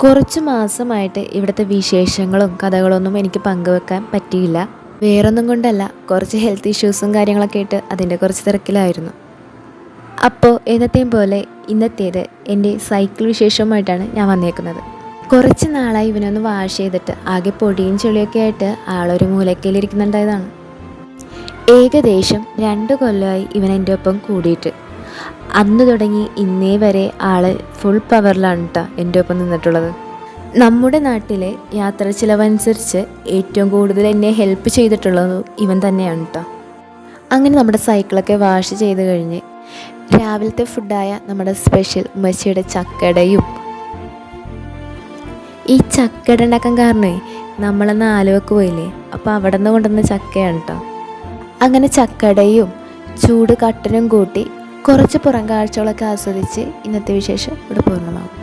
കുറച്ച് മാസമായിട്ട് ഇവിടുത്തെ വിശേഷങ്ങളും കഥകളൊന്നും എനിക്ക് പങ്കുവെക്കാൻ പറ്റിയില്ല. വേറൊന്നും കൊണ്ടല്ല, കുറച്ച് ഹെൽത്ത് ഇഷ്യൂസും കാര്യങ്ങളൊക്കെ ആയിട്ട് അതിൻ്റെ കുറച്ച് തിരക്കിലായിരുന്നു. അപ്പോൾ എന്നത്തെയും പോലെ ഇന്നത്തേത് എൻ്റെ സൈക്കിൾ വിശേഷവുമായിട്ടാണ് ഞാൻ വന്നേക്കുന്നത്. കുറച്ച് നാളായി ഇവനൊന്ന് വാഷ് ചെയ്തിട്ട് ആകെ പൊടിയും ചെളിയൊക്കെ ആയിട്ട് ആളൊരു മൂലക്കയിലിരിക്കുന്നുണ്ടായതാണ്. ഏകദേശം 2 കൊല്ലമായി ഇവൻ എൻ്റെ ഒപ്പം കൂടിയിട്ട്. അന്ന് തുടങ്ങി ഇന്നേ വരെ ആള് ഫുൾ പവറിലാണ് കേട്ടോ എൻ്റെ ഒപ്പം നിന്നിട്ടുള്ളത്. നമ്മുടെ നാട്ടിലെ യാത്ര ചിലവനുസരിച്ച് ഏറ്റവും കൂടുതൽ എന്നെ ഹെൽപ്പ് ചെയ്തിട്ടുള്ളത് ഇവൻ തന്നെയാണ് കേട്ടോ. അങ്ങനെ നമ്മുടെ സൈക്കിളൊക്കെ വാഷ് ചെയ്ത് കഴിഞ്ഞ് രാവിലത്തെ ഫുഡായ നമ്മുടെ സ്പെഷ്യൽ ഉമ്മച്ചിയുടെ ചക്കടയും, ഈ ചക്കട ഉണ്ടാക്കാൻ കാരണമേ നമ്മളന്ന് ആലുവക്ക് പോയില്ലേ, അപ്പോൾ അവിടെ നിന്ന് കൊണ്ടുവന്ന ചക്കയാണ് കേട്ടോ. അങ്ങനെ ചക്കടയും ചൂട് കട്ടനും കൂട്ടി കുറച്ച് പുറം കാഴ്ചകളൊക്കെ ആസ്വദിച്ച് ഇന്നത്തെ വിശേഷം ഇവിടെ പൂർണ്ണമാകും.